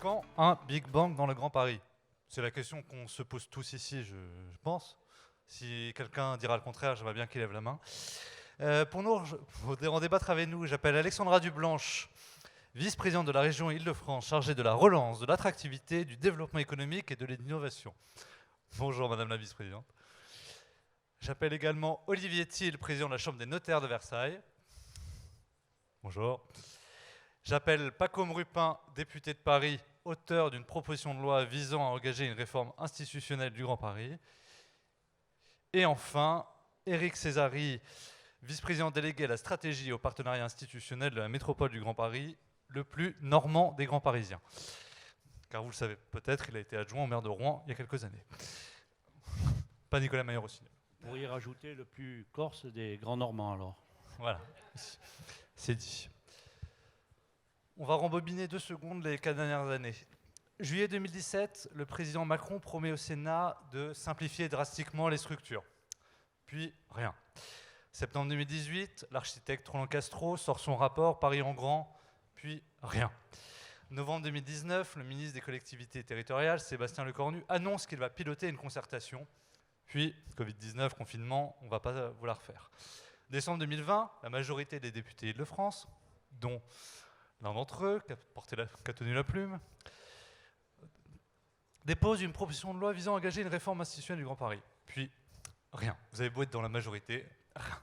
Quand un Big Bang dans le Grand Paris? C'est la question qu'on se pose tous ici, je pense. Si quelqu'un dira le contraire, j'aimerais bien qu'il lève la main. Pour en débattre avec nous, j'appelle Alexandra Dublanche, vice-présidente de la région Île-de-France, chargée de la relance, de l'attractivité, du développement économique et de l'innovation. Bonjour Madame la vice-présidente. J'appelle également Olivier Thiel, président de la Chambre des notaires de Versailles. Bonjour. J'appelle Paco Mrupin, député de Paris, auteur d'une proposition de loi visant à engager une réforme institutionnelle du Grand Paris. Et enfin, Éric Césari, vice-président délégué à la stratégie et au partenariat institutionnel de la métropole du Grand Paris, le plus normand des Grands Parisiens. Car vous le savez peut-être, il a été adjoint au maire de Rouen il y a quelques années. Pas Nicolas Maillot-Rossignol. Pour y rajouter le plus corse des Grands Normands alors. Voilà, c'est dit. On va rembobiner 2 secondes les 4 dernières années. Juillet 2017, le président Macron promet au Sénat de simplifier drastiquement les structures. Puis, rien. Septembre 2018, l'architecte Roland Castro sort son rapport Paris en grand, puis rien. Novembre 2019, le ministre des collectivités territoriales, Sébastien Lecornu, annonce qu'il va piloter une concertation. Puis, Covid-19, confinement, on ne va pas vous la refaire. Décembre 2020, la majorité des députés Île-de-France, dont l'un d'entre eux, qui a tenu la plume, dépose une proposition de loi visant à engager une réforme institutionnelle du Grand Paris. Puis, rien. Vous avez beau être dans la majorité, rien.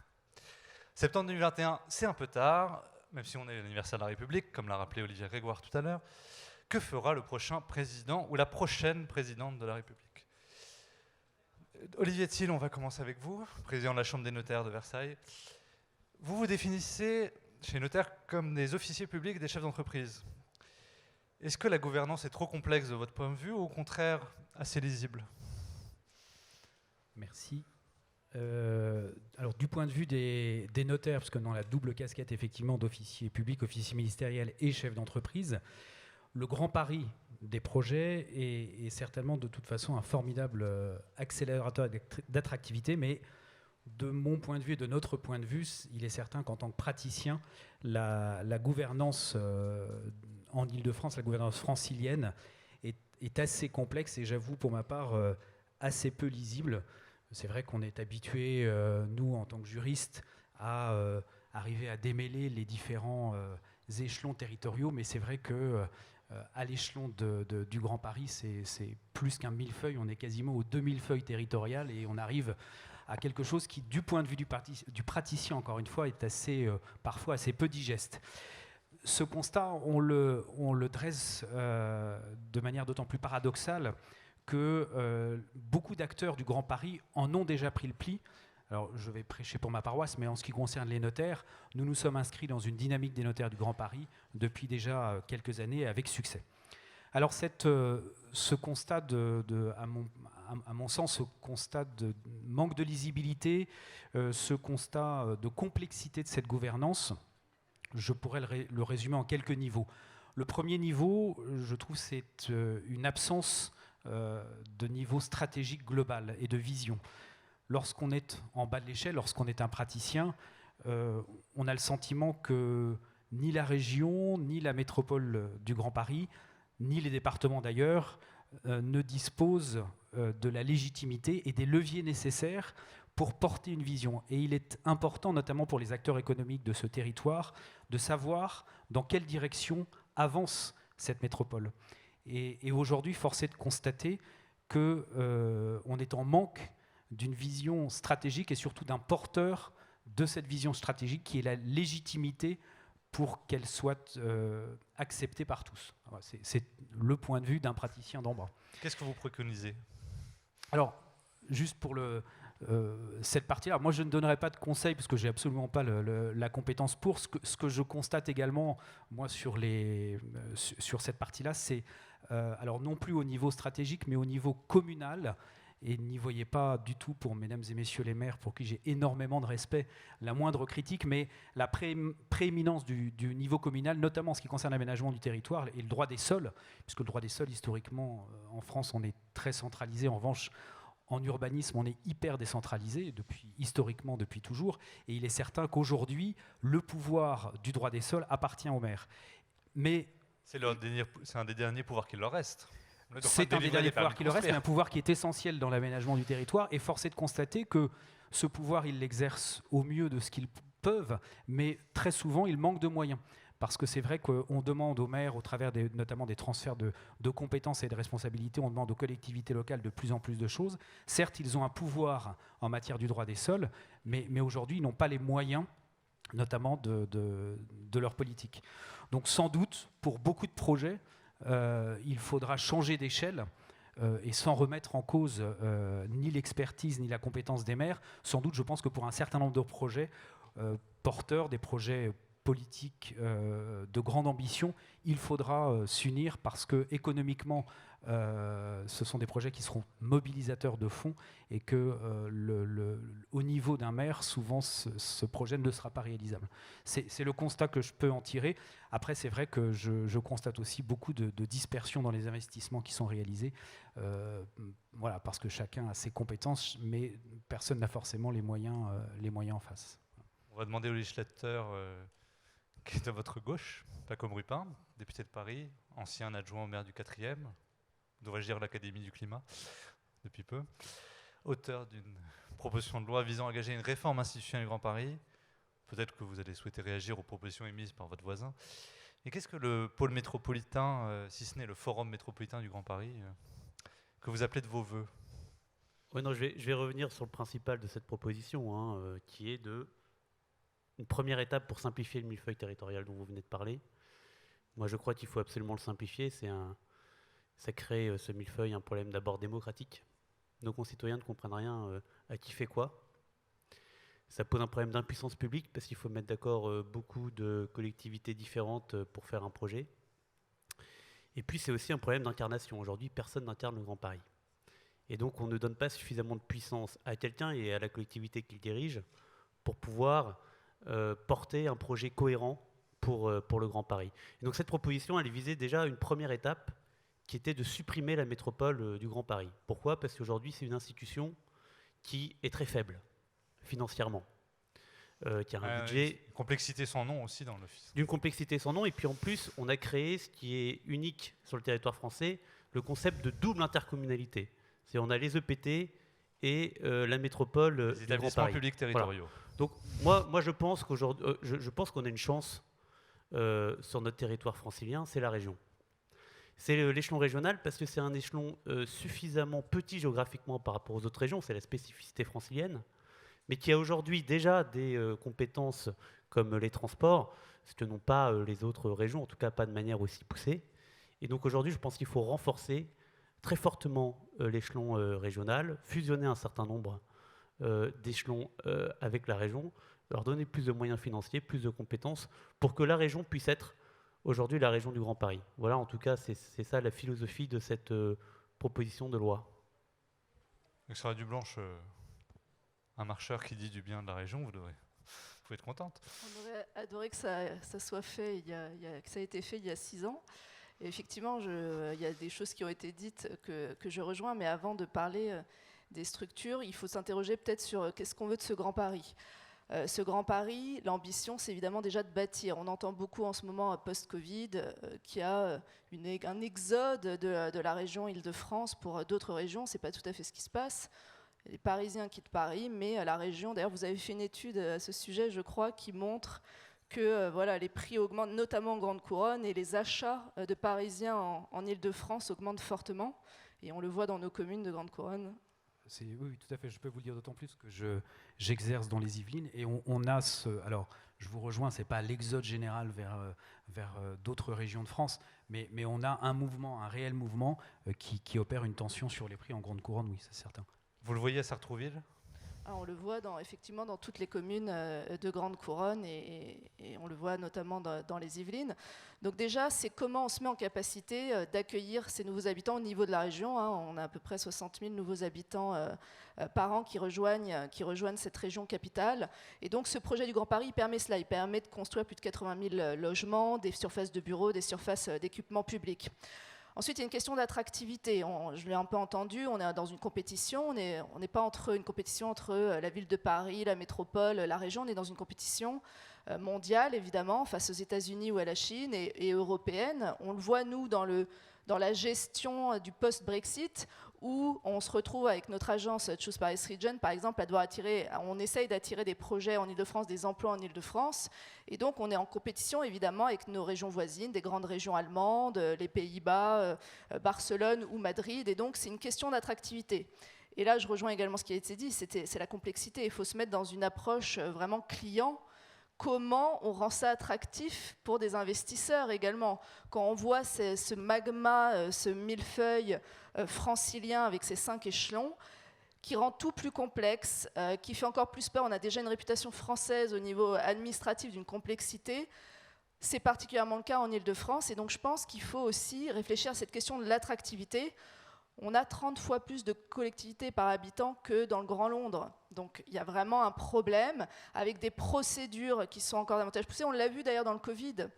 Septembre 2021, c'est un peu tard, même si on est l'anniversaire de la République, comme l'a rappelé Olivier Grégoire tout à l'heure. Que fera le prochain président ou la prochaine présidente de la République? Olivier Thiel, on va commencer avec vous, président de la Chambre des notaires de Versailles. Vous vous définissez chez les notaires comme des officiers publics et des chefs d'entreprise. Est-ce que la gouvernance est trop complexe de votre point de vue ou au contraire assez lisible? Merci. Alors du point de vue des notaires, parce que dans la double casquette effectivement d'officier public, officier ministériel et chef d'entreprise, le Grand Paris des projets est certainement de toute façon un formidable accélérateur d'attractivité, mais de mon point de vue et de notre point de vue, il est certain qu'en tant que praticien, la gouvernance en Île-de-France, la gouvernance francilienne est assez complexe et j'avoue pour ma part assez peu lisible. C'est vrai qu'on est habitué, nous en tant que juristes, à arriver à démêler les différents échelons territoriaux, mais c'est vrai que à l'échelon du Grand Paris, c'est plus qu'un millefeuille, on est quasiment aux 2 millefeuilles territoriales et on arrive à quelque chose qui, du point de vue du praticien, encore une fois, est parfois assez peu digeste. Ce constat, on le dresse de manière d'autant plus paradoxale que beaucoup d'acteurs du Grand Paris en ont déjà pris le pli. Alors, je vais prêcher pour ma paroisse, mais en ce qui concerne les notaires, nous nous sommes inscrits dans une dynamique des notaires du Grand Paris depuis déjà quelques années avec succès. Alors, ce constat, à mon sens, ce constat de manque de lisibilité, ce constat de complexité de cette gouvernance, je pourrais le résumer en quelques niveaux. Le premier niveau, je trouve, c'est une absence de niveau stratégique global et de vision. Lorsqu'on est en bas de l'échelle, lorsqu'on est un praticien, on a le sentiment que ni la région, ni la métropole du Grand Paris, ni les départements d'ailleurs, ne disposent de la légitimité et des leviers nécessaires pour porter une vision. Et il est important, notamment pour les acteurs économiques de ce territoire, de savoir dans quelle direction avance cette métropole. Et aujourd'hui, force est de constater qu'on est en manque d'une vision stratégique et surtout d'un porteur de cette vision stratégique qui est la légitimité pour qu'elle soit acceptée par tous. C'est le point de vue d'un praticien d'en bas. Qu'est-ce que vous préconisez? Alors, juste pour cette partie-là, moi je ne donnerai pas de conseils parce que je n'ai absolument pas la compétence pour. Ce que je constate également, moi, sur cette partie-là, c'est, alors non plus au niveau stratégique, mais au niveau communal. Et n'y voyez pas du tout, pour mesdames et messieurs les maires, pour qui j'ai énormément de respect, la moindre critique, mais la prééminence du niveau communal, notamment en ce qui concerne l'aménagement du territoire et le droit des sols, puisque le droit des sols, historiquement, en France, on est très centralisé. En revanche, en urbanisme, on est hyper décentralisé, historiquement, depuis toujours. Et il est certain qu'aujourd'hui, le pouvoir du droit des sols appartient aux maires. Mais C'est un des derniers pouvoirs qu'il leur reste. C'est un des derniers pouvoirs qui leur reste, mais un pouvoir qui est essentiel dans l'aménagement du territoire. Et force est de constater que ce pouvoir, ils l'exercent au mieux de ce qu'ils peuvent, mais très souvent, ils manquent de moyens. Parce que c'est vrai qu'on demande aux maires, au travers notamment des transferts de compétences et de responsabilités, on demande aux collectivités locales de plus en plus de choses. Certes, ils ont un pouvoir en matière du droit des sols, mais aujourd'hui, ils n'ont pas les moyens, notamment de leur politique. Donc sans doute, pour beaucoup de projets, il faudra changer d'échelle et sans remettre en cause ni l'expertise ni la compétence des maires. Sans doute, je pense que pour un certain nombre de projets porteurs, des projets politiques de grande ambition, il faudra s'unir parce que économiquement, ce sont des projets qui seront mobilisateurs de fonds et que au niveau d'un maire, souvent ce projet ne sera pas réalisable. C'est le constat que je peux en tirer. Après, c'est vrai que je constate aussi beaucoup de dispersion dans les investissements qui sont réalisés, voilà, parce que chacun a ses compétences, mais personne n'a forcément les moyens en face. On va demander au législateur qui est à votre gauche, Pacôme Rupin, député de Paris, ancien adjoint au maire du 4e, devrais-je dire l'Académie du climat, depuis peu, auteur d'une proposition de loi visant à engager une réforme institutionnelle du Grand Paris. Peut-être que vous allez souhaiter réagir aux propositions émises par votre voisin. Et qu'est-ce que le pôle métropolitain, si ce n'est le forum métropolitain du Grand Paris, que vous appelez de vos voeux? Oui, non, je vais revenir sur le principal de cette proposition, qui est une première étape pour simplifier le millefeuille territorial dont vous venez de parler. Moi, je crois qu'il faut absolument le simplifier. Ça crée, ce millefeuille, un problème d'abord démocratique. Nos concitoyens ne comprennent rien à qui fait quoi. Ça pose un problème d'impuissance publique parce qu'il faut mettre d'accord beaucoup de collectivités différentes pour faire un projet. Et puis, c'est aussi un problème d'incarnation. Aujourd'hui, personne n'incarne le Grand Paris. Et donc, on ne donne pas suffisamment de puissance à quelqu'un et à la collectivité qu'il dirige pour pouvoir porter un projet cohérent pour le Grand Paris. Et donc cette proposition, elle visait déjà une première étape qui était de supprimer la métropole du Grand Paris. Pourquoi? Parce qu'aujourd'hui, c'est une institution qui est très faible financièrement, qui a un budget... Une complexité sans nom aussi dans l'office. D'une complexité sans nom, et puis en plus, on a créé ce qui est unique sur le territoire français, le concept de double intercommunalité. C'est-à-dire on a les EPT et la métropole du Grand Paris. Les établissements publics territoriaux. Voilà. Donc moi je pense qu'aujourd'hui, je pense qu'on a une chance sur notre territoire francilien, c'est la région. C'est l'échelon régional parce que c'est un échelon suffisamment petit géographiquement par rapport aux autres régions, c'est la spécificité francilienne, mais qui a aujourd'hui déjà des compétences comme les transports, ce que n'ont pas les autres régions, en tout cas pas de manière aussi poussée. Et donc aujourd'hui, je pense qu'il faut renforcer très fortement l'échelon régional, fusionner un certain nombre d'échelons avec la région, leur donner plus de moyens financiers, plus de compétences, pour que la région puisse être aujourd'hui la région du Grand Paris. Voilà, en tout cas, c'est ça la philosophie de cette proposition de loi. Alexandra Dublanche, un marcheur qui dit du bien de la région, vous pouvez être contente. On aurait adoré que ça soit fait, que ça ait été fait il y a 6 ans. Et effectivement, il y a des choses qui ont été dites que je rejoins, mais avant de parler des structures, il faut s'interroger peut-être sur qu'est-ce qu'on veut de ce Grand Paris. Ce Grand Paris, l'ambition, c'est évidemment déjà de bâtir. On entend beaucoup en ce moment, post-Covid, qu'il y a un exode de la région Île-de-France pour d'autres régions. Ce n'est pas tout à fait ce qui se passe. Les Parisiens quittent Paris, mais la région, d'ailleurs, vous avez fait une étude à ce sujet, je crois, qui montre que les prix augmentent, notamment en Grande Couronne, et les achats de Parisiens en Île-de-France augmentent fortement. Et on le voit dans nos communes de Grande Couronne. Oui, tout à fait. Je peux vous le dire d'autant plus que j'exerce dans les Yvelines et on a alors, je vous rejoins, c'est pas l'exode général vers d'autres régions de France, mais on a un réel mouvement qui opère une tension sur les prix en Grande Couronne, oui, c'est certain. Vous le voyez à Sartrouville ? On le voit effectivement dans toutes les communes de Grande Couronne et on le voit notamment dans les Yvelines. Donc déjà, c'est comment on se met en capacité d'accueillir ces nouveaux habitants au niveau de la région. On a à peu près 60 000 nouveaux habitants par an qui rejoignent cette région capitale. Et donc ce projet du Grand Paris permet cela. Il permet de construire plus de 80 000 logements, des surfaces de bureaux, des surfaces d'équipements publics. Ensuite, il y a une question d'attractivité. Je l'ai un peu entendu, on est dans une compétition, on n'est pas une compétition entre la ville de Paris, la métropole, la région, on est dans une compétition mondiale, évidemment, face aux États-Unis ou à la Chine et européenne. On le voit, nous, dans la gestion du post-Brexit, où on se retrouve avec notre agence Choose Paris Region, par exemple, on essaye d'attirer des projets en Ile-de-France, des emplois en Ile-de-France, et donc on est en compétition évidemment avec nos régions voisines, des grandes régions allemandes, les Pays-Bas, Barcelone ou Madrid, et donc c'est une question d'attractivité. Et là, je rejoins également ce qui a été dit, c'est la complexité, il faut se mettre dans une approche vraiment client. Comment on rend ça attractif pour des investisseurs également. Quand on voit ce magma, ce millefeuille francilien avec ses 5 échelons, qui rend tout plus complexe, qui fait encore plus peur. On a déjà une réputation française au niveau administratif d'une complexité. C'est particulièrement le cas en Ile-de-France. Et donc je pense qu'il faut aussi réfléchir à cette question de l'attractivité. On a 30 fois plus de collectivités par habitant que dans le Grand Londres. Donc il y a vraiment un problème avec des procédures qui sont encore davantage poussées. On l'a vu d'ailleurs dans le Covid.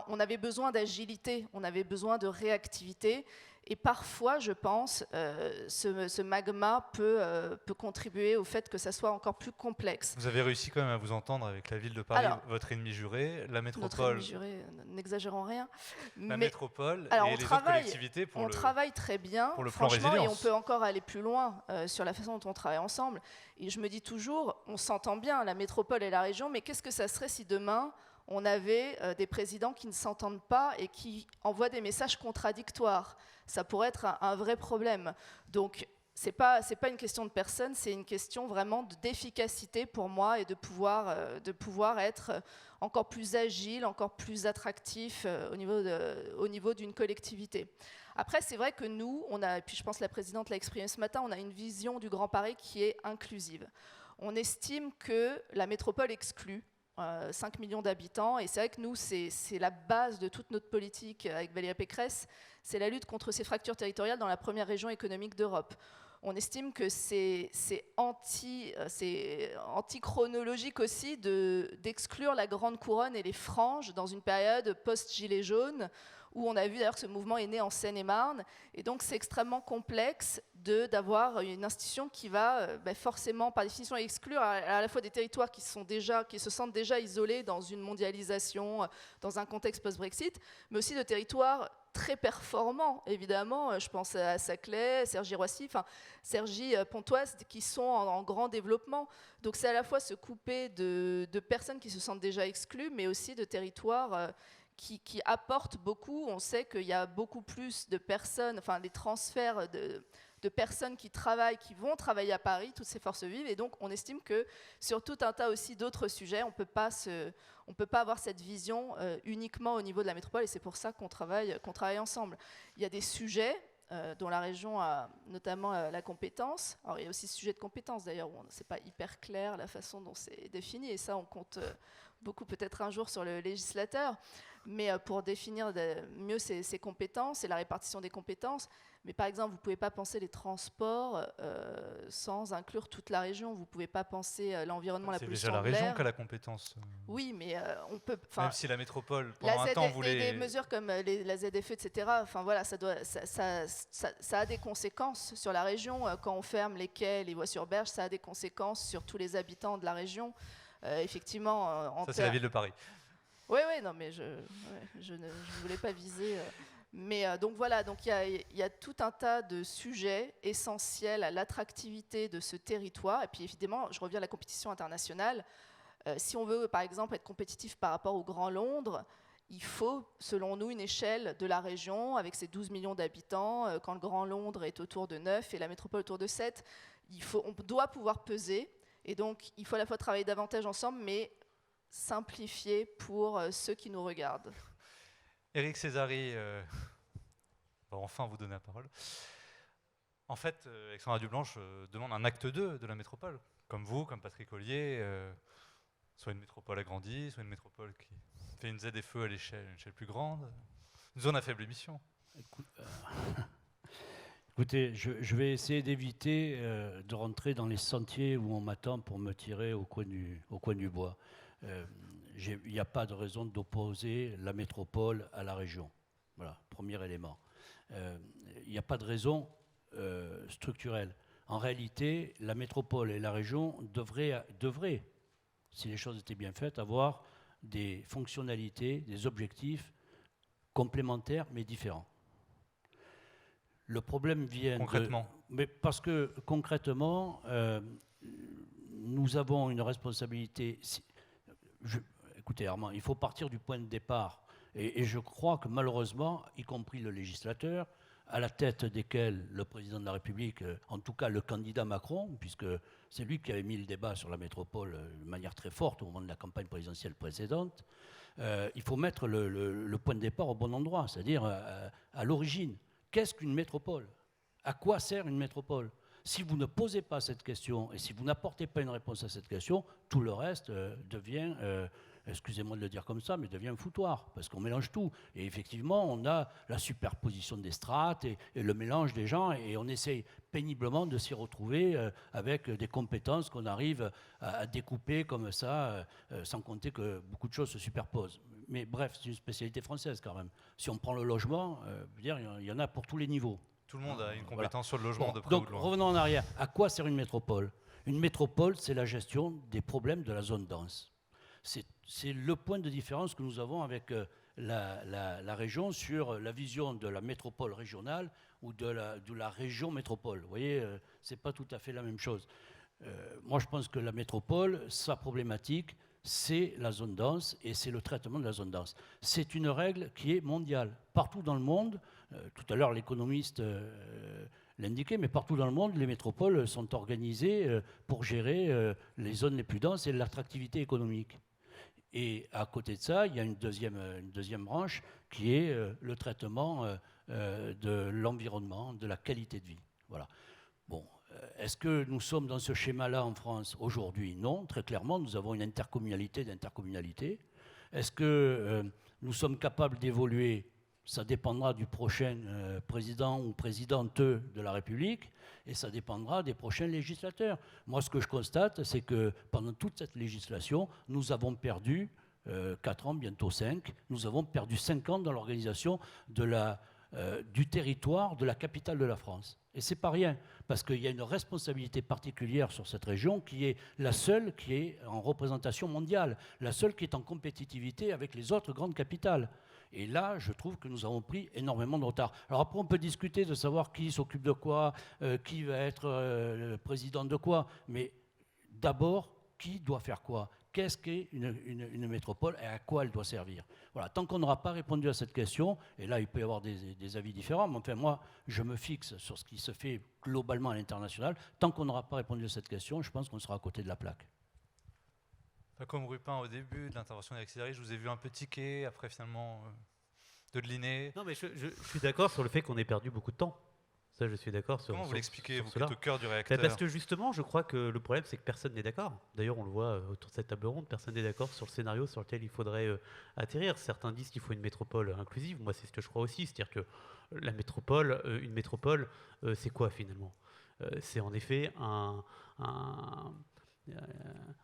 On avait besoin d'agilité, on avait besoin de réactivité. Et parfois, je pense, ce magma peut contribuer au fait que ça soit encore plus complexe. Vous avez réussi quand même à vous entendre avec la ville de Paris, votre ennemi juré, la métropole. Notre ennemi juré, n'exagérons rien. La métropole et les autres collectivités pour travaille très bien, pour le plan franchement, résilience. Et on peut encore aller plus loin sur la façon dont on travaille ensemble. Et je me dis toujours, on s'entend bien, la métropole et la région, mais qu'est-ce que ça serait si demain on avait des présidents qui ne s'entendent pas et qui envoient des messages contradictoires? Ça pourrait être un vrai problème. Donc, c'est pas une question de personne, c'est une question vraiment d'efficacité pour moi et de pouvoir être encore plus agile, encore plus attractif au niveau d'une collectivité. Après, c'est vrai que nous, et puis je pense que la présidente l'a exprimé ce matin, on a une vision du Grand Paris qui est inclusive. On estime que la métropole exclut 5 millions d'habitants, et c'est vrai que nous, c'est la base de toute notre politique avec Valérie Pécresse, c'est la lutte contre ces fractures territoriales dans la première région économique d'Europe. On estime que c'est antichronologique aussi d'exclure la Grande Couronne et les franges dans une période post-Gilets jaunes, où on a vu d'ailleurs que ce mouvement est né en Seine-et-Marne, et donc c'est extrêmement complexe d'avoir une institution qui va forcément, par définition, exclure à la fois des territoires qui se sentent déjà isolés dans une mondialisation, dans un contexte post-Brexit, mais aussi de territoires très performants, évidemment. Je pense à Saclay, Cergy-Roissy, Cergy-Pontoise, qui sont en grand développement. Donc c'est à la fois se couper de personnes qui se sentent déjà exclues, mais aussi de territoires qui apportent beaucoup. On sait qu'il y a beaucoup plus de personnes, les transferts de personnes qui vont travailler à Paris, toutes ces forces vives, et donc on estime que sur tout un tas aussi d'autres sujets, on ne peut pas avoir cette vision uniquement au niveau de la métropole, et c'est pour ça qu'on travaille ensemble. Il y a des sujets dont la région a notamment la compétence. Alors il y a aussi ce sujet de compétence d'ailleurs, où c'est pas hyper clair la façon dont c'est défini, et ça on compte beaucoup peut-être un jour sur le législateur, mais pour définir mieux ces compétences et la répartition des compétences. Mais par exemple, vous ne pouvez pas penser les transports sans inclure toute la région. Vous ne pouvez pas penser l'environnement, la pollution de l'air. C'est déjà la région qui a la compétence. Oui, mais on peut... Même si la métropole, pendant un temps, voulait... Des mesures comme la ZFE, etc., ça a des conséquences sur la région. Quand on ferme les quais, les voies sur berge, ça a des conséquences sur tous les habitants de la région. Effectivement... Ça, c'est la ville de Paris. Oui, non, mais je ne voulais pas viser... Mais donc voilà, il y a tout un tas de sujets essentiels à l'attractivité de ce territoire. Et puis évidemment, je reviens à la compétition internationale. Si on veut, par exemple, être compétitif par rapport au Grand Londres, il faut, selon nous, une échelle de la région avec ses 12 millions d'habitants. Quand le Grand Londres est autour de 9 et la métropole autour de 7, on doit pouvoir peser. Et donc, il faut à la fois travailler davantage ensemble, mais simplifier pour ceux qui nous regardent. Éric Césari, va enfin vous donner la parole. En fait, Alexandra Dublanche demande un acte 2 de la métropole, comme vous, comme Patrick Ollier, soit une métropole agrandie, soit une métropole qui fait une ZFE à une échelle plus grande, une zone à faible émission. Écoutez, je vais essayer d'éviter de rentrer dans les sentiers où on m'attend pour me tirer au coin du bois. Il n'y a pas de raison d'opposer la métropole à la région. Voilà, premier élément. Il n'y a pas de raison structurelle. En réalité, la métropole et la région devraient, si les choses étaient bien faites, avoir des fonctionnalités, des objectifs complémentaires mais différents. Le problème vient Concrètement. mais parce que concrètement, nous avons une responsabilité. Écoutez, Armand, il faut partir du point de départ. Et je crois que malheureusement, y compris le législateur, à la tête desquels le président de la République, en tout cas le candidat Macron, puisque c'est lui qui avait mis le débat sur la métropole de manière très forte au moment de la campagne présidentielle précédente, il faut mettre le point de départ au bon endroit, c'est-à-dire à l'origine. Qu'est-ce qu'une métropole ? À quoi sert une métropole ? Si vous ne posez pas cette question et si vous n'apportez pas une réponse à cette question, tout le reste devient, excusez-moi de le dire comme ça, mais devient un foutoir, parce qu'on mélange tout. Et effectivement, on a la superposition des strates et le mélange des gens, et on essaye péniblement de s'y retrouver avec des compétences qu'on arrive à découper comme ça, sans compter que beaucoup de choses se superposent. Mais bref, c'est une spécialité française quand même. Si on prend le logement, il y en a pour tous les niveaux. Tout le monde a une Voilà. compétence sur le logement Bon, de près donc, ou de loin. revenons en arrière. À quoi sert une métropole ? Une métropole, c'est la gestion des problèmes de la zone dense. C'est le point de différence que nous avons avec la région sur la vision de la métropole régionale ou de la région métropole. Vous voyez, ce n'est pas tout à fait la même chose. Moi, je pense que la métropole, sa problématique, c'est la zone dense et c'est le traitement de la zone dense. C'est une règle qui est mondiale. Partout dans le monde, tout à l'heure l'économiste l'indiquait, mais partout dans le monde, les métropoles sont organisées pour gérer les zones les plus denses et l'attractivité économique. Et à côté de ça, il y a une deuxième branche qui est le traitement de l'environnement, de la qualité de vie. Voilà. Bon. Est-ce que nous sommes dans ce schéma-là en France aujourd'hui ? Non, très clairement, nous avons une intercommunalité d'intercommunalités. Est-ce que nous sommes capables d'évoluer ? Ça dépendra du prochain président ou présidente de la République et ça dépendra des prochains législateurs. Moi, ce que je constate, c'est que pendant toute cette législation, nous avons perdu 4 ans, bientôt 5. Nous avons perdu 5 ans dans l'organisation du territoire de la capitale de la France. Et c'est pas rien, parce qu'il y a une responsabilité particulière sur cette région qui est la seule qui est en représentation mondiale, la seule qui est en compétitivité avec les autres grandes capitales. Et là, je trouve que nous avons pris énormément de retard. Alors après, on peut discuter de savoir qui s'occupe de quoi, qui va être le président de quoi, mais d'abord, qui doit faire quoi ? Qu'est-ce qu'est une métropole et à quoi elle doit servir ? Voilà. Tant qu'on n'aura pas répondu à cette question, et là il peut y avoir des avis différents, mais enfin moi je me fixe sur ce qui se fait globalement à l'international, tant qu'on n'aura pas répondu à cette question, je pense qu'on sera à côté de la plaque. Comme Rupin au début de l'intervention d'Accéléré, je vous ai vu un peu tiquer, après finalement dodeliner. Non mais je suis d'accord sur le fait qu'on ait perdu beaucoup de temps. Ça, je suis d'accord sur. Comment vous l'exexpliquez, vous qui cela. êtes au cœur du réacteur? Parce que justement, je crois que le problème, c'est que personne n'est d'accord. D'ailleurs, on le voit autour de cette table ronde, personne n'est d'accord sur le scénario sur lequel il faudrait atterrir. Certains disent qu'il faut une métropole inclusive. Moi, c'est ce que je crois aussi. C'est-à-dire que la métropole, une métropole, c'est quoi finalement? C'est en effet un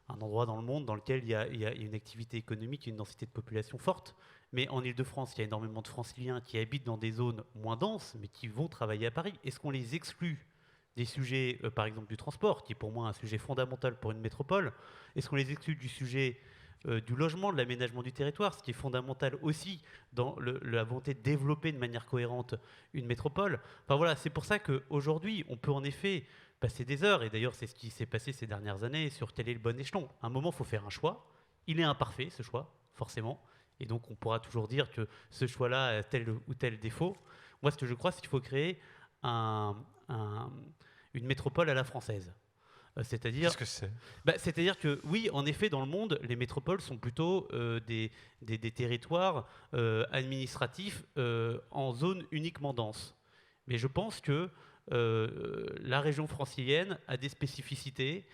endroit dans le monde dans lequel il y a une activité économique, une densité de population forte. Mais en Ile-de-France, il y a énormément de Franciliens qui habitent dans des zones moins denses, mais qui vont travailler à Paris. Est-ce qu'on les exclut des sujets, par exemple, du transport, qui est pour moi un sujet fondamental pour une métropole? Est-ce qu'on les exclut du sujet du logement, de l'aménagement du territoire, ce qui est fondamental aussi dans la volonté de développer de manière cohérente une métropole? Enfin voilà, c'est pour ça qu'aujourd'hui, on peut en effet passer des heures, et d'ailleurs c'est ce qui s'est passé ces dernières années, sur quel est le bon échelon. À un moment, il faut faire un choix. Il est imparfait, ce choix, forcément. Et donc, on pourra toujours dire que ce choix-là a tel ou tel défaut. Moi, ce que je crois, c'est qu'il faut créer une métropole à la française. C'est-à-dire, Qu'est-ce que c'est? C'est-à-dire que, oui, en effet, dans le monde, les métropoles sont plutôt des territoires administratifs en zone uniquement dense. Mais je pense que la région francilienne a des spécificités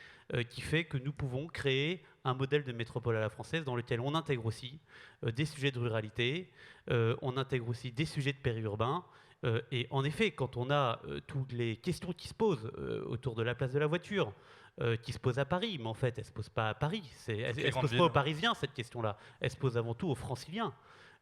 qui fait que nous pouvons créer un modèle de métropole à la française dans lequel on intègre aussi des sujets de ruralité, on intègre aussi des sujets de périurbain. Et en effet, quand on a toutes les questions qui se posent autour de la place de la voiture, qui se posent à Paris, mais en fait, elle ne se pose pas à Paris. Elle ne se pose pas aux Parisiens, cette question-là. Elle se pose avant tout aux Franciliens.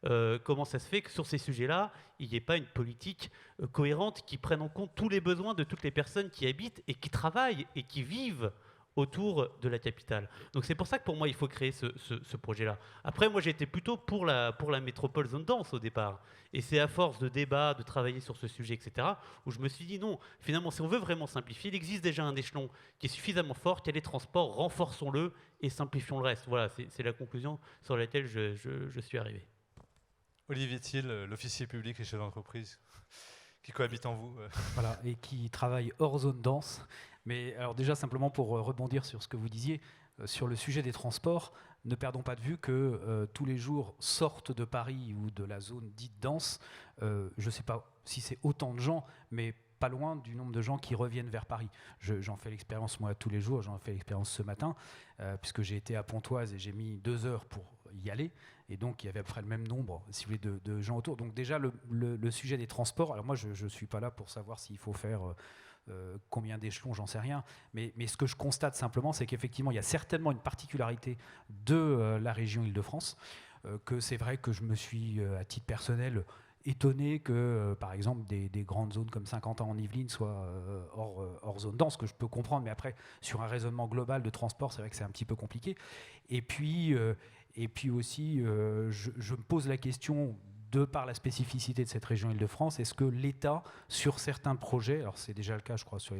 Comment ça se fait que sur ces sujets-là, il n'y ait pas une politique cohérente qui prenne en compte tous les besoins de toutes les personnes qui habitent et qui travaillent et qui vivent autour de la capitale. Donc c'est pour ça que pour moi, il faut créer ce projet-là. Après, moi, j'étais plutôt pour la métropole zone dense au départ. Et c'est à force de débats, de travailler sur ce sujet, etc., où je me suis dit non, finalement, si on veut vraiment simplifier, il existe déjà un échelon qui est suffisamment fort, qui est les transports, renforçons-le et simplifions le reste. Voilà, c'est la conclusion sur laquelle je suis arrivé. Olivier Thiel, l'officier public et chef d'entreprise, qui cohabite en vous. Voilà, et qui travaille hors zone dense. Mais alors déjà, simplement pour rebondir sur ce que vous disiez, sur le sujet des transports, ne perdons pas de vue que tous les jours sortent de Paris ou de la zone dite dense, je ne sais pas si c'est autant de gens, mais pas loin du nombre de gens qui reviennent vers Paris. J'en fais l'expérience moi tous les jours, j'en fais l'expérience ce matin, puisque j'ai été à Pontoise et j'ai mis 2 heures pour y aller, et donc il y avait à peu près le même nombre, si vous voulez, de gens autour. Donc déjà, le sujet des transports, alors moi je ne suis pas là pour savoir s'il faut faire combien d'échelons, j'en sais rien, mais ce que je constate simplement, c'est qu'effectivement, il y a certainement une particularité de la région Île-de-France, que c'est vrai que je me suis, à titre personnel, étonné que, par exemple, des grandes zones comme Saint-Quentin en Yvelines soient hors zone dense, que je peux comprendre, mais après, sur un raisonnement global de transport, c'est vrai que c'est un petit peu compliqué. Et puis aussi, je me pose la question, de par la spécificité de cette région Île-de-France, est-ce que l'État, sur certains projets, alors c'est déjà le cas, je crois, sur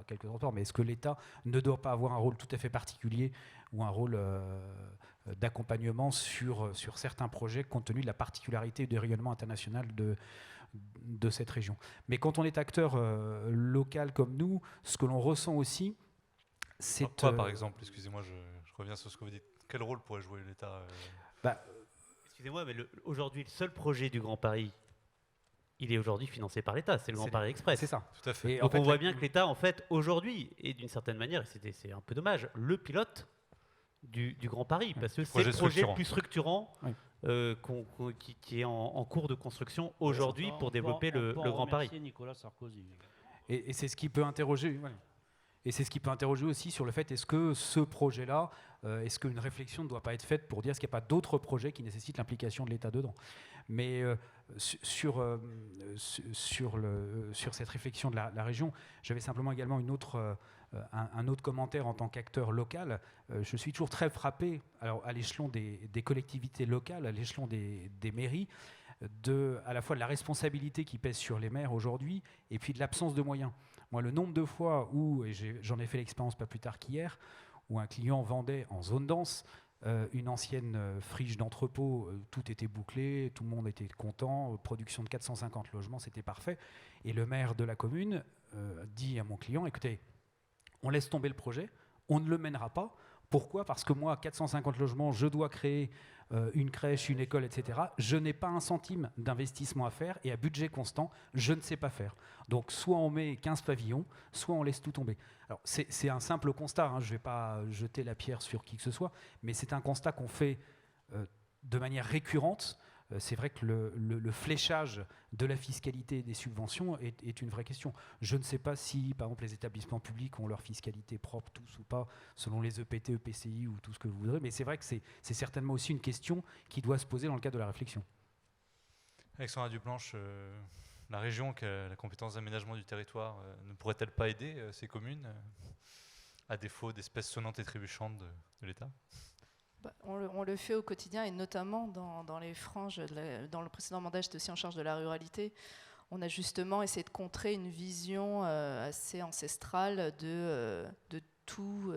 quelques transports, mais est-ce que l'État ne doit pas avoir un rôle tout à fait particulier ou un rôle d'accompagnement sur certains projets, compte tenu de la particularité du rayonnement international de cette région. Mais quand on est acteur local comme nous, ce que l'on ressent aussi, c'est... Quoi, par exemple, excusez-moi, je reviens sur ce que vous dites. Quel rôle pourrait jouer l'État Excusez-moi, mais aujourd'hui, le seul projet du Grand Paris, il est aujourd'hui financé par l'État, c'est le Grand Paris Express. C'est ça. Tout à fait. Donc on voit bien que l'État, en fait, aujourd'hui, et d'une certaine manière, et c'est un peu dommage, le pilote du Grand Paris, parce que c'est le projet le plus structurant qui est en cours de construction aujourd'hui pour développer le Grand Paris. Nicolas Sarkozy. Et c'est ce qui peut interroger. Ouais. Et c'est ce qui peut interroger aussi sur le fait, est-ce que ce projet-là, est-ce qu'une réflexion ne doit pas être faite pour dire est-ce qu'il n'y a pas d'autres projets qui nécessitent l'implication de l'État dedans. Mais sur cette réflexion de la région, j'avais simplement également un autre commentaire en tant qu'acteur local. Je suis toujours très frappé, alors à l'échelon des collectivités locales, à l'échelon des mairies, à la fois de la responsabilité qui pèse sur les maires aujourd'hui et puis de l'absence de moyens. Moi, le nombre de fois où, et j'en ai fait l'expérience pas plus tard qu'hier, où un client vendait en zone dense une ancienne friche d'entrepôt, tout était bouclé, tout le monde était content, production de 450 logements, c'était parfait. Et le maire de la commune dit à mon client, écoutez, on laisse tomber le projet, on ne le mènera pas. Pourquoi ? Parce que moi, 450 logements, je dois créer une crèche, une école, etc. Je n'ai pas un centime d'investissement à faire et à budget constant, je ne sais pas faire. Donc soit on met 15 pavillons, soit on laisse tout tomber. Alors c'est un simple constat, hein, je ne vais pas jeter la pierre sur qui que ce soit, mais c'est un constat qu'on fait de manière récurrente. C'est vrai que le fléchage de la fiscalité et des subventions est une vraie question. Je ne sais pas si, par exemple, les établissements publics ont leur fiscalité propre, tous ou pas, selon les EPT, EPCI ou tout ce que vous voudrez, mais c'est vrai que c'est certainement aussi une question qui doit se poser dans le cadre de la réflexion. Alexandra Duplanche, la région qui a la compétence d'aménagement du territoire ne pourrait-elle pas aider ces communes à défaut d'espèces sonnantes et trébuchantes de l'État ? On le fait au quotidien et notamment dans les franges, dans le précédent mandat, j'étais aussi en charge de la ruralité. On a justement essayé de contrer une vision assez ancestrale de tout,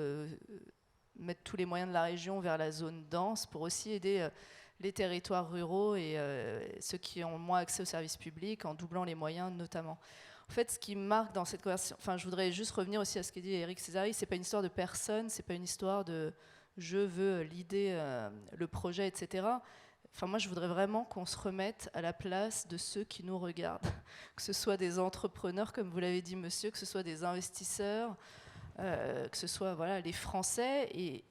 mettre tous les moyens de la région vers la zone dense pour aussi aider les territoires ruraux et ceux qui ont moins accès aux services publics en doublant les moyens notamment. En fait, ce qui marque dans cette conversation, je voudrais juste revenir aussi à ce qu'a dit Éric Césari, c'est pas une histoire de personne, c'est pas une histoire de je veux l'idée, le projet, etc. Moi, je voudrais vraiment qu'on se remette à la place de ceux qui nous regardent, que ce soit des entrepreneurs, comme vous l'avez dit, monsieur, que ce soit des investisseurs, que ce soit les Français. Et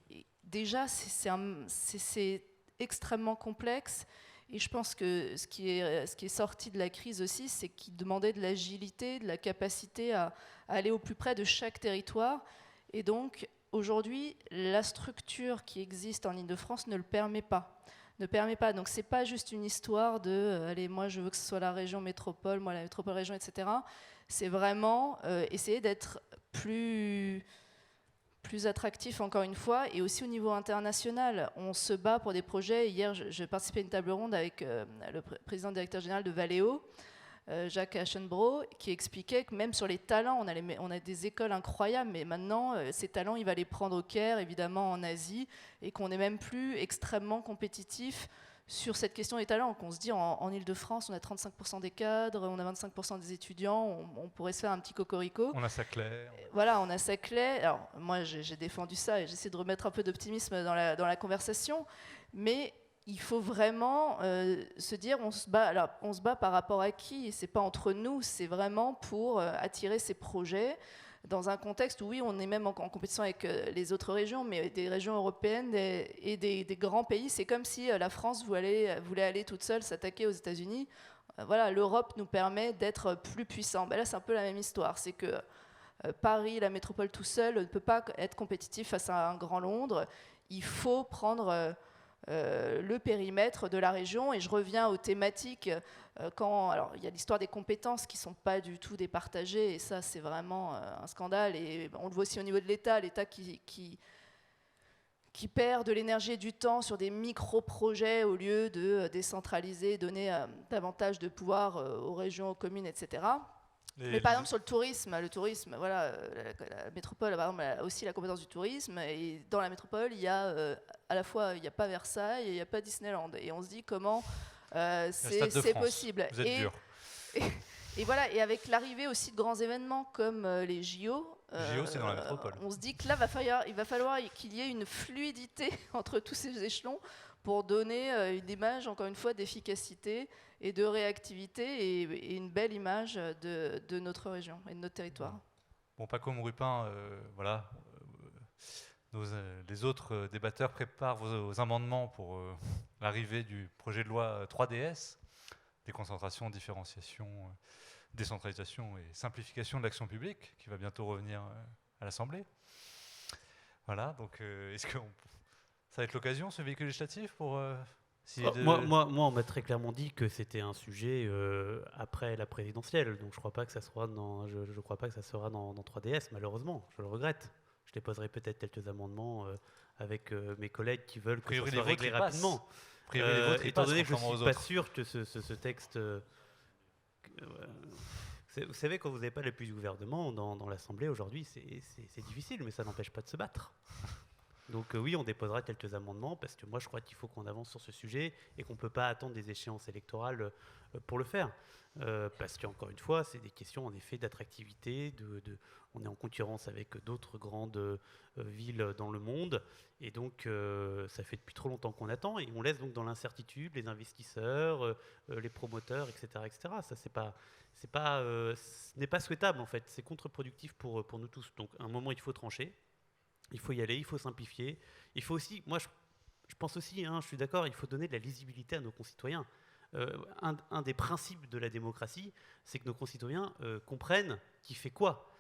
déjà, c'est extrêmement complexe. Et je pense que ce qui est sorti de la crise aussi, c'est qu'il demandait de l'agilité, de la capacité à aller au plus près de chaque territoire. Et donc, aujourd'hui, la structure qui existe en Île-de-France ne le permet pas. ne permet pas. Donc c'est pas juste une histoire de allez, moi je veux que ce soit la région métropole, moi la métropole région, etc. C'est vraiment essayer d'être plus attractif, encore une fois, et aussi au niveau international. On se bat pour des projets. Hier, je participais à une table ronde avec le président directeur général de Valeo, Jacques Aschenbrough, qui expliquait que même sur les talents, on a des écoles incroyables, mais maintenant, ces talents, il va les prendre au Caire, évidemment en Asie, et qu'on n'est même plus extrêmement compétitif sur cette question des talents. Qu'on se dit, en Ile-de-France, on a 35% des cadres, on a 25% des étudiants, on pourrait se faire un petit cocorico. On a Saclay. Voilà, on a Saclay. Alors, moi, j'ai défendu ça et j'essaie de remettre un peu d'optimisme dans la conversation, mais il faut vraiment se dire, on se bat par rapport à qui? C'est pas entre nous, c'est vraiment pour attirer ces projets dans un contexte où, oui, on est même en compétition avec les autres régions, mais des régions européennes et des grands pays. C'est comme si la France voulait aller toute seule s'attaquer aux États-Unis. Voilà, l'Europe nous permet d'être plus puissants. Ben là, c'est un peu la même histoire. C'est que Paris, la métropole tout seul, ne peut pas être compétitif face à un grand Londres. Il faut prendre le périmètre de la région. Et je reviens aux thématiques. Alors, il y a l'histoire des compétences qui ne sont pas du tout départagées. Et ça, c'est vraiment un scandale. Et on le voit aussi au niveau de l'État. L'État qui perd de l'énergie et du temps sur des micro-projets au lieu de décentraliser, donner davantage de pouvoir aux régions, aux communes, etc. Mais par exemple, sur le tourisme, voilà, la métropole, par exemple, a aussi la compétence du tourisme. Et dans la métropole, il y a à la fois, il n'y a pas Versailles et il n'y a pas Disneyland. Et on se dit comment c'est possible. Vous êtes dur. Et voilà, et avec l'arrivée aussi de grands événements comme les JO, c'est dans la métropole. On se dit que là, il va falloir qu'il y ait une fluidité entre tous ces échelons pour donner une image, encore une fois, d'efficacité et de réactivité et une belle image de notre région et de notre territoire. Bon, Paco Mourupin, voilà. Les autres débatteurs préparent vos amendements pour l'arrivée du projet de loi 3DS, déconcentration, différenciation, décentralisation et simplification de l'action publique, qui va bientôt revenir à l'Assemblée. Voilà, donc est-ce que ça va être l'occasion, ce véhicule législatif, pour... Moi, on m'a très clairement dit que c'était un sujet après la présidentielle, donc je crois pas que ça sera dans 3DS, malheureusement, je le regrette. Je déposerai peut-être quelques amendements avec mes collègues qui veulent que ça soit réglé rapidement. Étant donné que je ne suis pas sûr que ce texte... vous savez, quand vous n'avez pas l'appui du gouvernement dans l'Assemblée aujourd'hui, c'est difficile, mais ça n'empêche pas de se battre. Donc oui, on déposera quelques amendements, parce que moi je crois qu'il faut qu'on avance sur ce sujet et qu'on ne peut pas attendre des échéances électorales pour le faire. Parce qu'encore une fois, c'est des questions en effet d'attractivité, on est en concurrence avec d'autres grandes villes dans le monde, et donc ça fait depuis trop longtemps qu'on attend, et on laisse donc dans l'incertitude les investisseurs, les promoteurs, etc. etc. Ça, ce n'est pas souhaitable en fait, c'est contre-productif pour nous tous. Donc à un moment, il faut trancher. Il faut y aller, il faut simplifier. Il faut aussi, moi je pense aussi, je suis d'accord, il faut donner de la lisibilité à nos concitoyens. Un des principes de la démocratie, c'est que nos concitoyens comprennent qui fait quoi,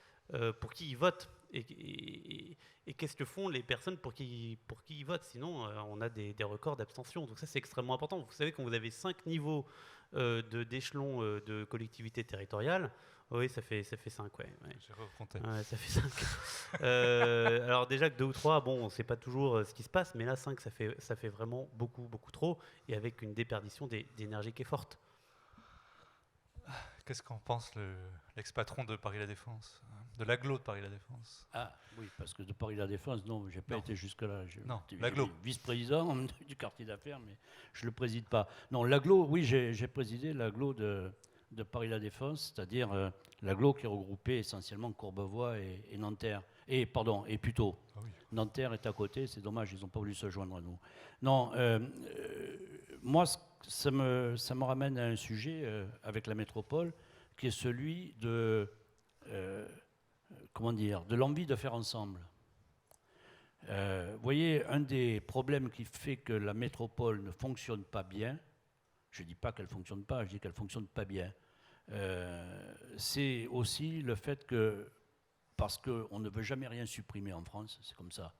pour qui ils votent, et qu'est-ce que font les personnes pour qui ils votent. Sinon, on a des records d'abstention. Donc ça, c'est extrêmement important. Vous savez, quand vous avez 5 niveaux d'échelons de collectivités territoriales, oui, ça fait 5, ouais. J'ai recompté. Ouais, ça fait 5. Alors déjà que 2 ou 3, bon, on ne sait pas toujours ce qui se passe, mais là 5, ça fait vraiment beaucoup, beaucoup trop, et avec une déperdition d'énergie qui est forte. Qu'est-ce qu'en pense l'ex-patron de Paris La Défense, de l'agglo de Paris La Défense? Ah oui, parce que de Paris La Défense, non, j'ai pas été jusque-là. Non, l'agglo. Vice-président du quartier d'affaires, mais je le préside pas. Non, l'agglo, oui, j'ai présidé l'agglo de Paris La Défense, c'est-à-dire l'agglo qui regroupait essentiellement Courbevoie et Nanterre. Et Puteaux. Ah oui. Nanterre est à côté, c'est dommage, ils n'ont pas voulu se joindre à nous. Non, moi, ça me ramène à un sujet avec la métropole, qui est celui de l'envie de faire ensemble. Vous voyez, un des problèmes qui fait que la métropole ne fonctionne pas bien, je ne dis pas qu'elle ne fonctionne pas, je dis qu'elle ne fonctionne pas bien, c'est aussi le fait que, parce qu'on ne veut jamais rien supprimer en France, c'est comme ça,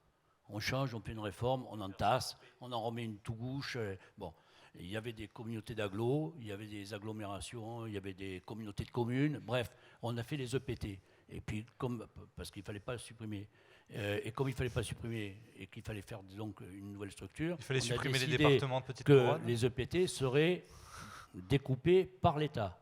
On change, on fait une réforme, on entasse, on en remet une tout gauche. Bon, il y avait des communautés d'agglos, il y avait des agglomérations, il y avait des communautés de communes. Bref, on a fait les EPT. Et puis, parce qu'il ne fallait pas supprimer. Et comme il ne fallait pas supprimer et qu'il fallait faire donc une nouvelle structure, Il fallait on a supprimer les décidé départements de petite que couronne. les EPT seraient découpés par l'État.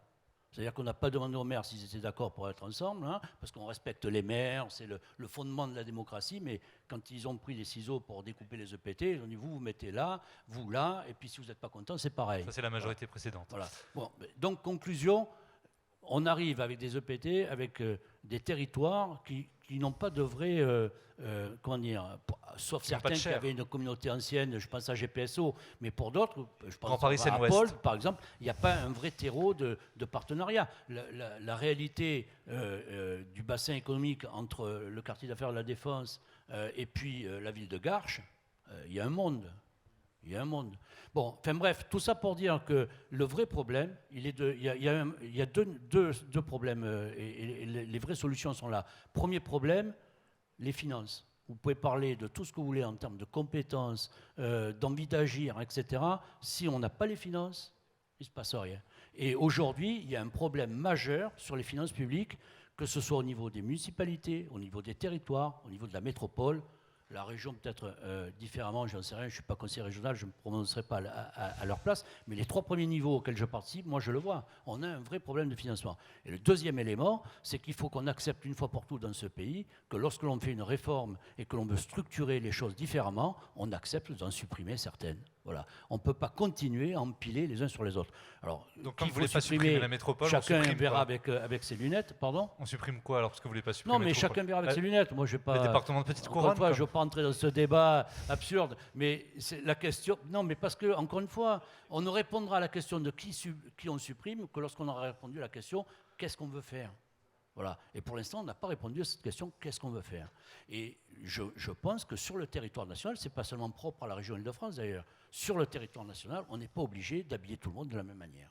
C'est-à-dire qu'on n'a pas demandé aux maires s'ils étaient d'accord pour être ensemble, hein, parce qu'on respecte les maires, c'est le fondement de la démocratie, mais quand ils ont pris les ciseaux pour découper les EPT, ils ont dit vous mettez là, vous là, et puis si vous n'êtes pas content, c'est pareil. Ça, c'est la majorité précédente. Voilà. Bon, donc, conclusion, on arrive avec des EPT, avec des territoires qui n'ont pas de vrai, comment dire, sauf Qui n'ont pas de certains qui chair. avaient une communauté ancienne, je pense à GPSO, mais pour d'autres, je Grand pense Paris à Seine-Ouest. Paul, par exemple, il n'y a pas un vrai terreau de partenariat. La réalité du bassin économique entre le quartier d'affaires de la Défense et puis la ville de Garches, il y a un monde. Il y a un monde. Bon, enfin bref, tout ça pour dire que le vrai problème, il y a deux problèmes et les vraies solutions sont là. Premier problème, les finances. Vous pouvez parler de tout ce que vous voulez en termes de compétences, d'envie d'agir, etc. Si on n'a pas les finances, il ne se passe rien. Et aujourd'hui, il y a un problème majeur sur les finances publiques, que ce soit au niveau des municipalités, au niveau des territoires, au niveau de la métropole. La région peut-être différemment, je n'en sais rien, je ne suis pas conseiller régional, je ne me prononcerai pas à leur place, mais les 3 premiers niveaux auxquels je participe, moi je le vois, on a un vrai problème de financement. Et le deuxième élément, c'est qu'il faut qu'on accepte une fois pour toutes dans ce pays que lorsque l'on fait une réforme et que l'on veut structurer les choses différemment, on accepte d'en supprimer certaines. Voilà. On ne peut pas continuer à empiler les uns sur les autres. Alors, Donc, comme qu'il vous voulez faut pas supprimer la métropole, on chacun supprime verra quoi avec ses lunettes, pardon. On supprime quoi alors parce que vous voulez pas supprimer Non, mais trop, chacun verra avec ses lunettes. Moi, je vais pas. Les départements de petite Encore couronne. une fois, comme- je ne veux pas entrer dans ce débat absurde, mais c'est la question. Non, mais parce que, encore une fois, on ne répondra à la question de qui on supprime que lorsqu'on aura répondu à la question qu'est-ce qu'on veut faire. Voilà. Et pour l'instant, on n'a pas répondu à cette question qu'est-ce qu'on veut faire. Et je pense que sur le territoire national, ce n'est pas seulement propre à la région Île-de-France d'ailleurs. Sur le territoire national, on n'est pas obligé d'habiller tout le monde de la même manière.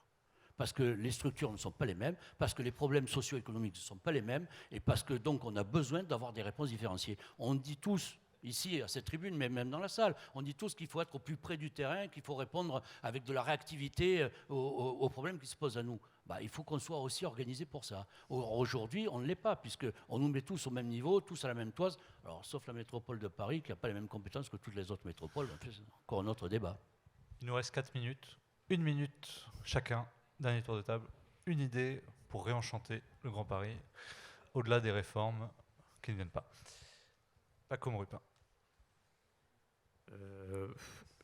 Parce que les structures ne sont pas les mêmes, parce que les problèmes socio-économiques ne sont pas les mêmes, et parce que donc on a besoin d'avoir des réponses différenciées. On dit tous, ici à cette tribune, mais même dans la salle, on dit tous qu'il faut être au plus près du terrain, qu'il faut répondre avec de la réactivité aux problèmes qui se posent à nous. Bah, il faut qu'on soit aussi organisé pour ça. Aujourd'hui, on ne l'est pas, puisqu'on nous met tous au même niveau, tous à la même toise, alors, sauf la métropole de Paris, qui n'a pas les mêmes compétences que toutes les autres métropoles. C'est encore un autre débat. Il nous reste 4 minutes. 1 minute chacun. Dernier tour de table. Une idée pour réenchanter le Grand Paris, au-delà des réformes qui ne viennent pas. Paco Rupin.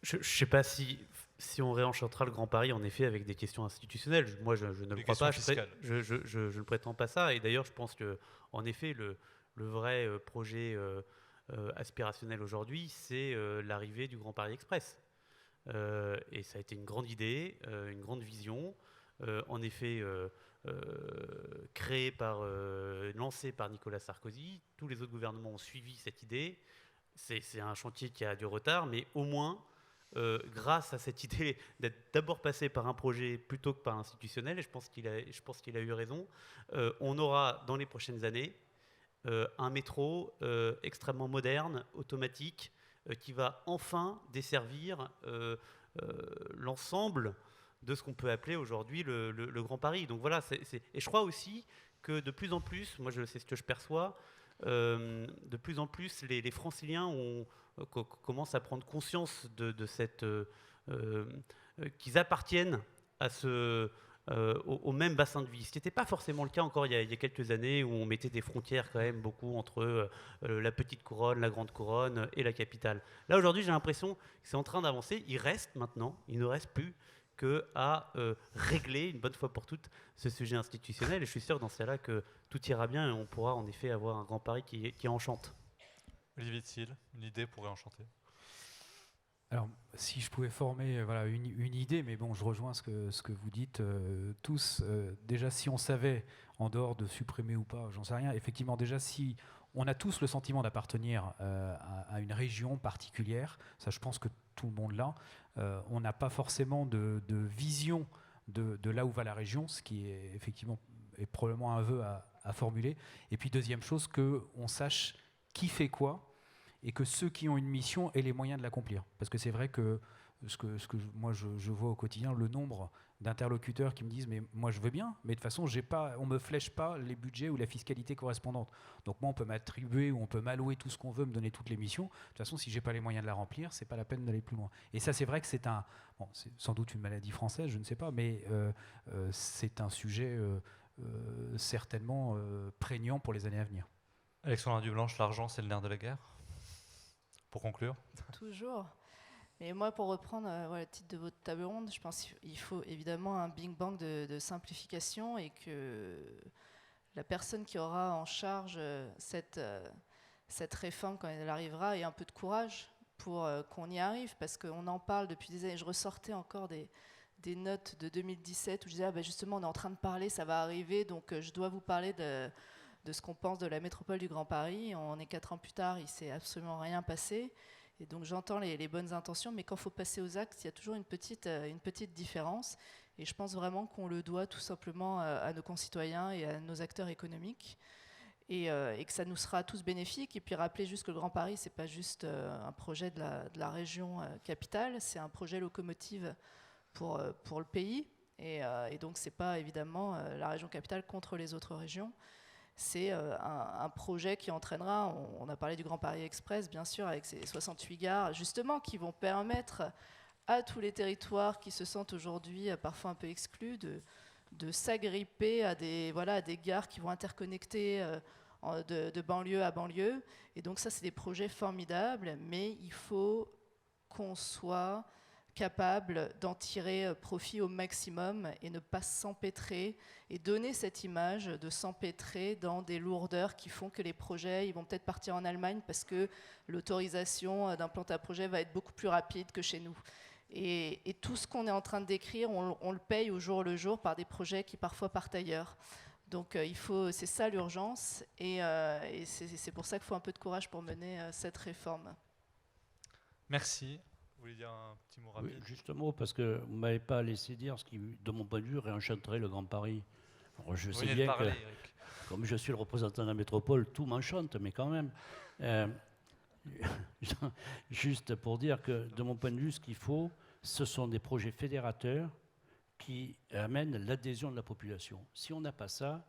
Je ne sais pas si on réenchantera le Grand Paris, en effet, avec des questions institutionnelles. Moi, je ne le Des crois pas. questions fiscales. Je ne prétends pas ça. Et d'ailleurs, je pense que, en effet, le vrai projet aspirationnel aujourd'hui, c'est l'arrivée du Grand Paris Express. Et ça a été une grande idée, une grande vision. En effet, lancé par Nicolas Sarkozy. Tous les autres gouvernements ont suivi cette idée. C'est un chantier qui a du retard, mais au moins, grâce à cette idée d'être d'abord passé par un projet plutôt que par institutionnel, et je pense qu'il a eu raison, on aura dans les prochaines années un métro extrêmement moderne, automatique, qui va enfin desservir l'ensemble de ce qu'on peut appeler aujourd'hui le Grand Paris. Donc voilà, et je crois aussi que de plus en plus, moi c'est ce que je perçois, de plus en plus les Franciliens commencent à prendre conscience de cette qu'ils appartiennent à au même bassin de vie. Ce qui n'était pas forcément le cas encore il y a quelques années, où on mettait des frontières quand même beaucoup entre la petite couronne, la grande couronne et la capitale. Là aujourd'hui, j'ai l'impression que c'est en train d'avancer. Il ne reste plus qu'à régler une bonne fois pour toutes ce sujet institutionnel. Et je suis sûr dans ce cas-là que tout ira bien et on pourra en effet avoir un Grand Paris qui enchante. Olivier Thiel, une idée pour réenchanter. Alors, si je pouvais former voilà, une idée, mais bon, je rejoins ce que vous dites tous. Déjà, si on savait, en dehors de supprimer ou pas, j'en sais rien, effectivement, déjà, si on a tous le sentiment d'appartenir à une région particulière, ça, je pense que tout le monde l'a, on n'a pas forcément de vision de là où va la région, ce qui est effectivement est probablement un vœu à formuler. Et puis, deuxième chose, qu'on sache qui fait quoi. et que ceux qui ont une mission aient les moyens de l'accomplir. Parce que c'est vrai que moi je vois au quotidien le nombre d'interlocuteurs qui me disent mais moi je veux bien, mais de toute façon on me flèche pas les budgets ou la fiscalité correspondante. Donc moi on peut m'attribuer ou on peut m'allouer tout ce qu'on veut, me donner toutes les missions. De toute façon si j'ai pas les moyens de la remplir, c'est pas la peine d'aller plus loin. Et ça c'est vrai que c'est sans doute une maladie française, je ne sais pas, mais c'est un sujet certainement prégnant pour les années à venir. Alexandra Dublanche, l'argent c'est le nerf de la guerre. Pour conclure. Toujours. Mais moi, pour reprendre le titre de votre table ronde, je pense qu'il faut évidemment un big bang de simplification et que la personne qui aura en charge cette réforme quand elle arrivera ait un peu de courage pour qu'on y arrive, parce qu'on en parle depuis des années. Je ressortais encore des notes de 2017 où je disais justement on est en train de parler, ça va arriver, donc je dois vous parler de ce qu'on pense de la métropole du Grand Paris. On est 4 ans plus tard, il ne s'est absolument rien passé. Et donc j'entends les bonnes intentions, mais quand il faut passer aux actes, il y a toujours une petite différence. Et je pense vraiment qu'on le doit tout simplement à nos concitoyens et à nos acteurs économiques. Et que ça nous sera tous bénéfique. Et puis rappeler juste que le Grand Paris, ce n'est pas juste un projet de la région capitale, c'est un projet locomotive pour le pays. Et donc ce n'est pas évidemment la région capitale contre les autres régions. C'est un projet qui entraînera, on a parlé du Grand Paris Express, bien sûr, avec ses 68 gares, justement, qui vont permettre à tous les territoires qui se sentent aujourd'hui parfois un peu exclus de s'agripper à des gares qui vont interconnecter de banlieue à banlieue. Et donc ça, c'est des projets formidables, mais il faut qu'on soit capable d'en tirer profit au maximum et ne pas s'empêtrer et donner cette image de s'empêtrer dans des lourdeurs qui font que les projets ils vont peut-être partir en Allemagne parce que l'autorisation d'un plan à projet va être beaucoup plus rapide que chez nous. Et tout ce qu'on est en train de décrire, on le paye au jour le jour par des projets qui parfois partent ailleurs. Donc c'est ça l'urgence et c'est pour ça qu'il faut un peu de courage pour mener cette réforme. Merci. Vous voulez dire un petit mot rapide ? Oui, juste un mot, parce que vous ne m'avez pas laissé dire ce qui, de mon point de vue, réenchanterait le Grand Paris. Alors, je sais bien que, comme je suis le représentant de la métropole, tout m'enchante, mais quand même. Juste pour dire que, de mon point de vue, ce qu'il faut, ce sont des projets fédérateurs qui amènent l'adhésion de la population. Si on n'a pas ça,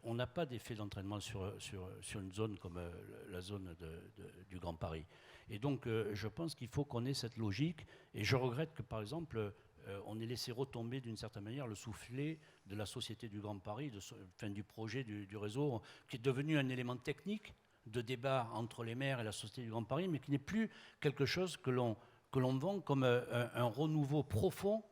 on n'a pas d'effet d'entraînement sur une zone comme la zone du Grand Paris. Et donc, je pense qu'il faut qu'on ait cette logique. Et je regrette que, par exemple, on ait laissé retomber d'une certaine manière le soufflet de la Société du Grand Paris, du projet du réseau, qui est devenu un élément technique de débat entre les maires et la Société du Grand Paris, mais qui n'est plus quelque chose que l'on vend comme un renouveau profond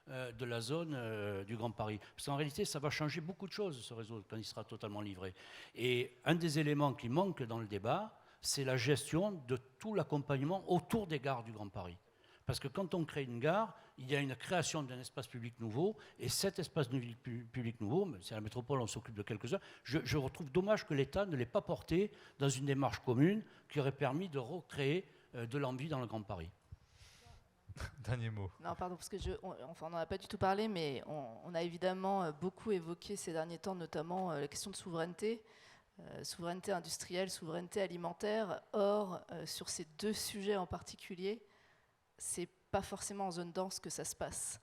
de la zone du Grand Paris. Parce qu'en réalité, ça va changer beaucoup de choses, ce réseau, quand il sera totalement livré. Et un des éléments qui manque dans le débat, c'est la gestion de tout l'accompagnement autour des gares du Grand Paris. Parce que quand on crée une gare, il y a une création d'un espace public nouveau, et cet espace public nouveau, c'est à la métropole, on s'occupe de quelques-uns, je retrouve dommage que l'État ne l'ait pas porté dans une démarche commune qui aurait permis de recréer de l'envie dans le Grand Paris. Dernier mot. Non, pardon, parce que on n'en a pas du tout parlé, mais on a évidemment beaucoup évoqué ces derniers temps, notamment la question de souveraineté. Souveraineté industrielle, souveraineté alimentaire. Or, sur ces deux sujets en particulier, c'est pas forcément en zone dense que ça se passe.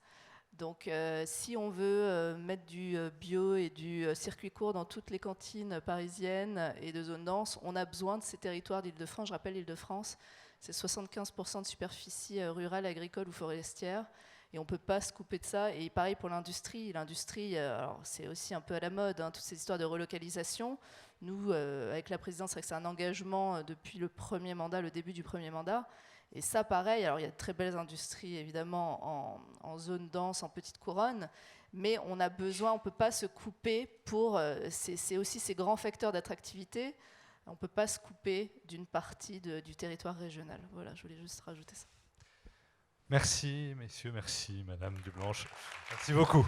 Donc, si on veut mettre du bio et du circuit court dans toutes les cantines parisiennes et de zones denses, on a besoin de ces territoires d'Île-de-France. Je rappelle, l'Île-de-France, c'est 75% de superficie rurale, agricole ou forestière. Et on ne peut pas se couper de ça. Et pareil pour l'industrie. L'industrie, alors c'est aussi un peu à la mode, hein, toutes ces histoires de relocalisation. Nous, avec la présidence, c'est vrai que c'est un engagement depuis le premier mandat, le début du premier mandat. Et ça, pareil, alors il y a de très belles industries, évidemment, en zone dense, en petite couronne. Mais on a besoin, on ne peut pas se couper pour... c'est aussi ces grands facteurs d'attractivité. On ne peut pas se couper d'une partie du territoire régional. Voilà, je voulais juste rajouter ça. Merci, messieurs, merci, Madame Dublanche. Merci beaucoup.